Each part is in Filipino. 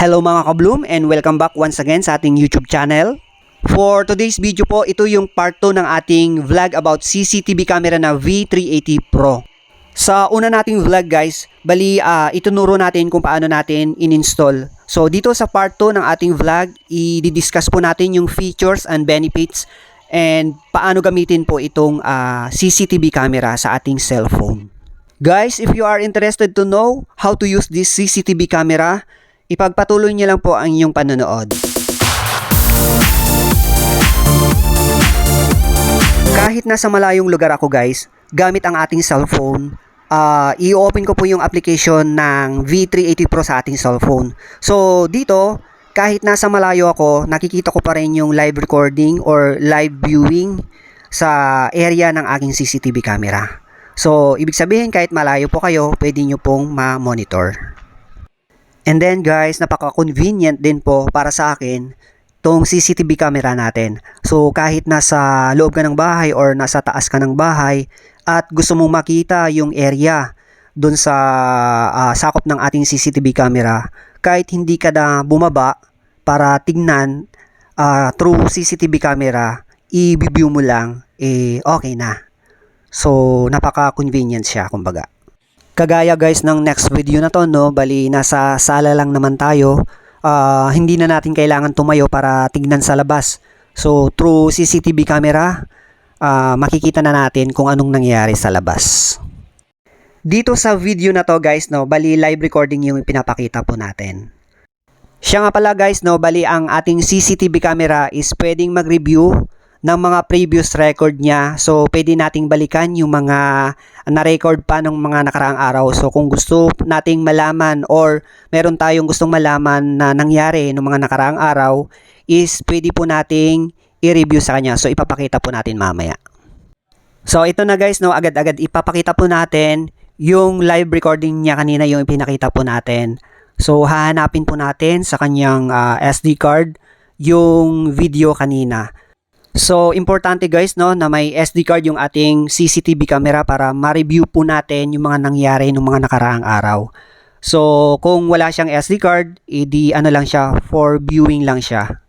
Hello mga ka-Bloom and welcome back once again sa ating YouTube channel. For today's video po, ito yung part 2 ng ating vlog about CCTV camera na V380 Pro. Sa una nating vlog guys, itunuro natin kung paano natin in-install. So dito sa part 2 ng ating vlog, i-discuss po natin yung features and benefits and paano gamitin po itong CCTV camera sa ating cellphone. Guys, if you are interested to know how to use this CCTV camera, ipagpatuloy niyo lang po ang inyong panonood. Kahit nasa malayong lugar ako guys, gamit ang ating cellphone, i-open ko po yung application ng V380 Pro sa ating cellphone. So dito, kahit nasa malayo ako, nakikita ko pa rin yung live recording or live viewing sa area ng aking CCTV camera. So ibig sabihin kahit malayo po kayo, pwede nyo pong ma-monitor. And then guys, napaka-convenient din po para sa akin tong CCTV camera natin. So kahit nasa loob ka ng bahay or nasa taas ka ng bahay at gusto mong makita yung area dun sa sakop ng ating CCTV camera, kahit hindi ka na bumaba para tignan through CCTV camera, i-view mo lang, okay na. So napaka-convenient siya kumbaga. Kagaya guys ng next video na to, no, bali nasa sala lang naman tayo, hindi na natin kailangan tumayo para tignan sa labas. So through CCTV camera, makikita na natin kung anong nangyayari sa labas. Dito sa video na to guys, no, bali live recording yung pinapakita po natin. Siya nga pala guys, no, bali ang ating CCTV camera is pwedeng mag-review ng mga previous record niya. So pwede nating balikan yung mga na-record pa ng mga nakaraang araw. So kung gusto nating malaman or meron tayong gustong malaman na nangyari ng mga nakaraang araw, is pwede po nating i-review sa kanya. So ipapakita po natin mamaya. So ito na guys, no, agad-agad ipapakita po natin yung live recording niya kanina, yung ipinakita po natin. So hahanapin po natin sa kanyang SD card yung video kanina. So, importante guys, no, na may SD card yung ating CCTV camera para ma-review po natin yung mga nangyari ng mga nakaraang araw. So, kung wala siyang SD card, edi ano lang siya, for viewing lang siya.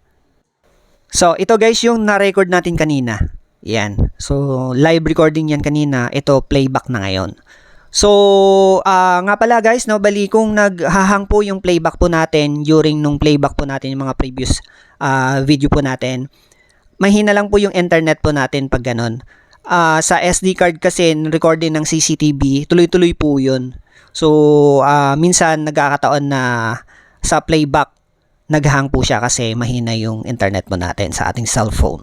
So, ito guys yung na-record natin kanina. Yan. So, live recording yan kanina. Ito, playback na ngayon. So, nga pala guys, no, bali kung naghahang po yung playback po natin during nung playback po natin yung mga previous video po natin, mahina lang po yung internet po natin pag ganun. Sa SD card kasi recording ng CCTV, tuloy-tuloy po yun. So, minsan nagkakataon na sa playback, naghang po siya kasi mahina yung internet po natin sa ating cellphone.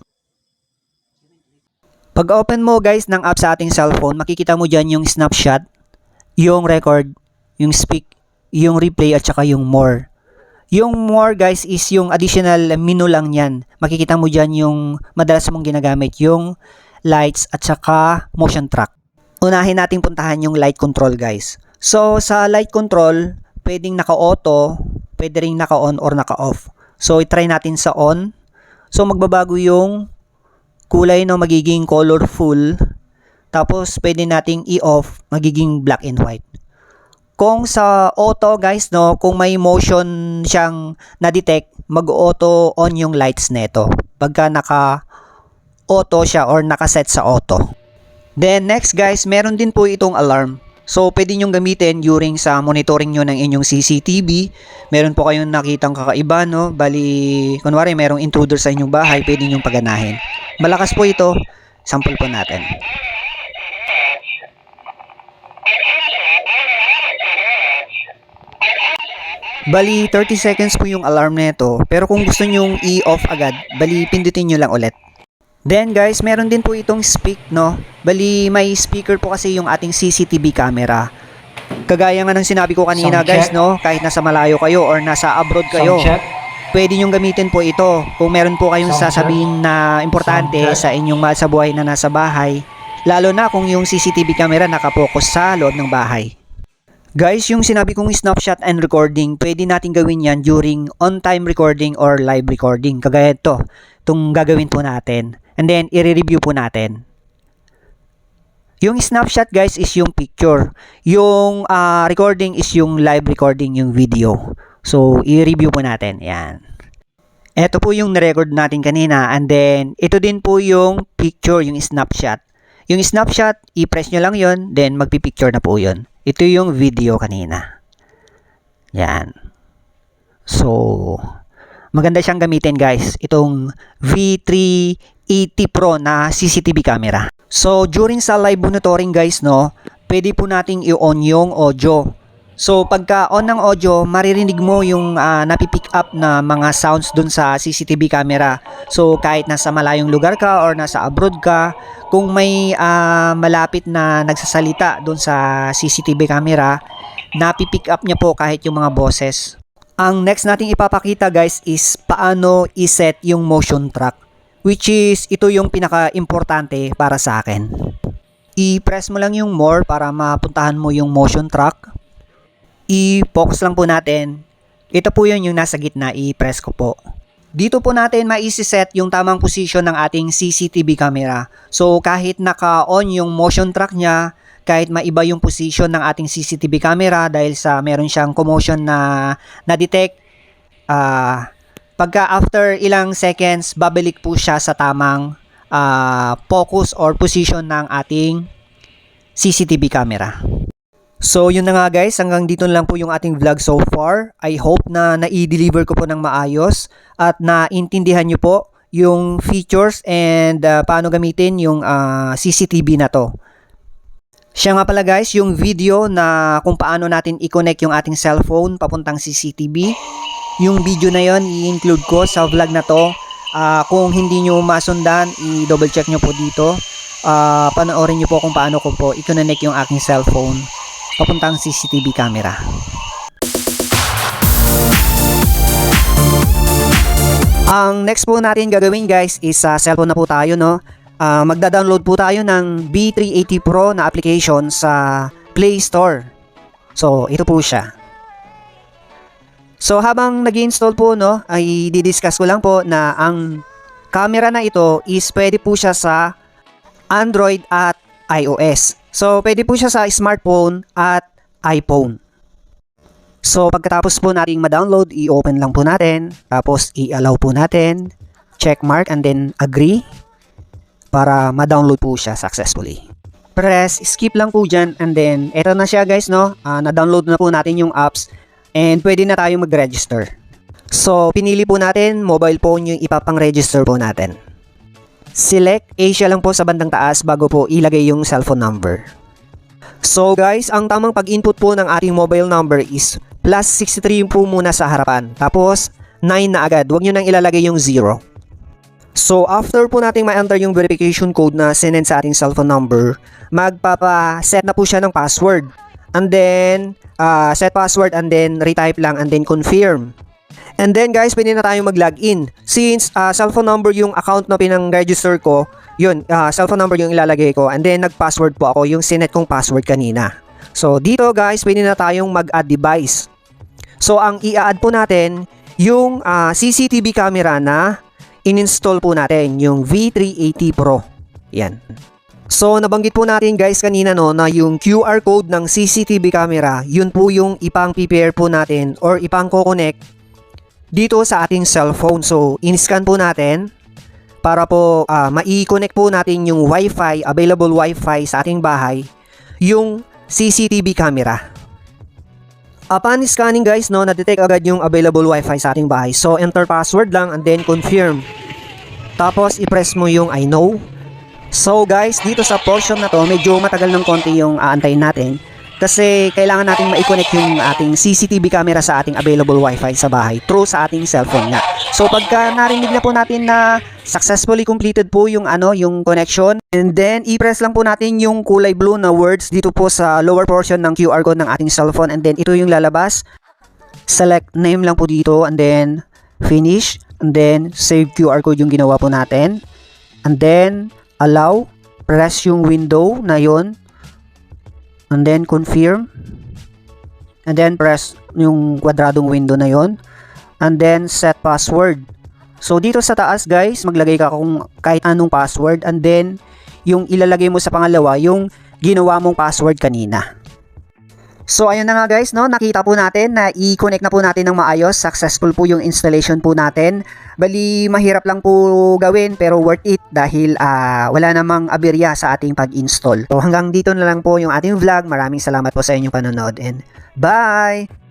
Pag open mo guys ng app sa ating cellphone, makikita mo dyan yung snapshot, yung record, yung speak, yung replay at saka yung more. Yung more guys is yung additional menu lang yan. Makikita mo dyan yung madalas mong ginagamit, yung lights at saka motion track. Unahin nating puntahan yung light control guys. So sa light control, pwedeng naka-auto, pwede ring naka-on or naka-off. So i-try natin sa on. So magbabago yung kulay, no, magiging colorful. Tapos pwede nating i-off, magiging black and white. Kung sa auto guys, no, kung may motion siyang na-detect, mag-auto on yung lights neto pagka naka-auto siya or nakaset sa auto. Then next guys, meron din po itong alarm. So pwede nyong gamitin during sa monitoring nyo ng inyong CCTV. Meron po kayong nakitang kakaiba, no, bali kunwari merong intruder sa inyong bahay, pwede nyong paganahin. Malakas po ito, sample po natin. Bali 30 seconds po yung alarm nito, pero kung gusto nyong i-off agad, bali pindutin nyo lang ulit. Then guys, meron din po itong speak, no. Bali may speaker po kasi yung ating CCTV camera. Kagaya nga ng sinabi ko kanina guys, no, kahit nasa malayo kayo or nasa abroad kayo, pwede nyong gamitin po ito. Kung meron po kayong sasabihin na importante sa inyong mahal sa buhay na nasa bahay, lalo na kung yung CCTV camera nakapokus sa loob ng bahay. Guys, yung sinabi kong snapshot and recording, pwede natin gawin yan during on-time recording or live recording. Kagaya ito, itong gagawin po natin. And then, i-review po natin. Yung snapshot guys is yung picture. Yung recording is yung live recording, yung video. So, i-review po natin. Yan. Ito po yung na-record natin kanina. And then, ito din po yung picture, yung snapshot. Yung snapshot, i-press nyo lang yon, then magpipicture na po yun. Ito yung video kanina. Yan. So, maganda siyang gamitin guys. Itong V380 Pro na CCTV camera. So, during sa live monitoring guys, no, pwede po nating i-on yung audio. So, pagka on ng audio, maririnig mo yung napipick up na mga sounds dun sa CCTV camera. So, kahit nasa malayong lugar ka or nasa abroad ka, kung may malapit na nagsasalita dun sa CCTV camera, napipick up niya po kahit yung mga boses. Ang next nating ipapakita guys is paano iset yung motion track, which is ito yung pinaka-importante para sa akin. I-press mo lang yung more para mapuntahan mo yung motion track. I-focus lang po natin. Ito po yun yung nasa gitna, i-press ko po. Dito po natin ma-set yung tamang position ng ating CCTV camera. So kahit naka-on yung motion track niya, kahit maiba yung position ng ating CCTV camera dahil sa meron siyang commotion na na-detect, pagka after ilang seconds, babalik po siya sa tamang focus or position ng ating CCTV camera. So yun na nga guys, hanggang dito lang po yung ating vlog so far. I hope na nai-deliver ko po ng maayos at naintindihan nyo po yung features and paano gamitin yung CCTV na to. Siya nga pala guys, yung video na kung paano natin i-connect yung ating cellphone papuntang CCTV. Yung video na yon i-include ko sa vlog na to. Kung hindi nyo masundan, i-double check nyo po dito. Panoorin nyo po kung paano ko po i-connect yung aking cellphone papuntang CCTV camera. Ang next po natin gagawin guys is sa cellphone na po tayo, no. Magda-download po tayo ng V380 Pro na application sa Play Store. So ito po siya. So habang nag-install po, no, ay di-discuss ko lang po na ang camera na ito is pwede po siya sa Android at iOS. So, pwede po siya sa smartphone at iPhone. So, pagkatapos po nating ma-download, i-open lang po natin. Tapos, i-allow po natin. Check mark and then agree. Para ma-download po siya successfully. Press skip lang po dyan. And then, eto na siya guys, no? Na-download na po natin yung apps. And pwede na tayong mag-register. So, pinili po natin, mobile phone yung ipapang-register po natin. Select Asia lang po sa bandang taas bago po ilagay yung cellphone number. So guys, ang tamang pag-input po ng ating mobile number is +63 po muna sa harapan. Tapos 9 na agad, huwag nyo nang ilalagay yung 0. So after po nating ma-enter yung verification code na sinend sa ating cellphone number, magpapa-set na po siya ng password. And then, set password and then retype lang and then confirm. And then guys, pwede na tayong mag-login. Since cellphone number yung account na pinang-register ko, yun, cellphone number yung ilalagay ko. And then nag-password po ako, yung sinet kong password kanina. So dito guys, pwede na tayong mag-add device. So ang i-add po natin, yung CCTV camera na in-install po natin, yung V380 Pro. Yan. So nabanggit po natin guys kanina, no, na yung QR code ng CCTV camera, yun po yung ipang-prepare po natin or ipang-connect dito sa ating cellphone. So, in-scan po natin para po mai-connect po natin yung Wi-Fi, available Wi-Fi sa ating bahay, yung CCTV camera. Upon scanning guys, no, na-detect agad yung available Wi-Fi sa ating bahay. So, enter password lang and then confirm. Tapos, i-press mo yung I know. So guys, dito sa portion na to, medyo matagal ng konti yung aantayin natin. Kasi kailangan nating ma-connect yung ating CCTV camera sa ating available Wi-Fi sa bahay through sa ating cellphone nga. So pagka narinig na po natin na successfully completed po yung yung connection, and then i-press lang po natin yung kulay blue na words dito po sa lower portion ng QR code ng ating cellphone, and then ito yung lalabas. Select name lang po dito and then finish, and then save QR code yung ginawa po natin. And then allow, press yung window na yon. And then confirm. And then press yung kwadradong window na yon. And then set password. So dito sa taas guys, maglagay ka kung kahit anong password. And then yung ilalagay mo sa pangalawa, yung ginawa mong password kanina. So ayun na nga guys, no, nakita po natin na i-connect na po natin ng maayos. Successful po yung installation po natin. Bali mahirap lang po gawin pero worth it dahil wala namang aberya sa ating pag-install. So hanggang dito na lang po yung ating vlog. Maraming salamat po sa inyong panonood and bye!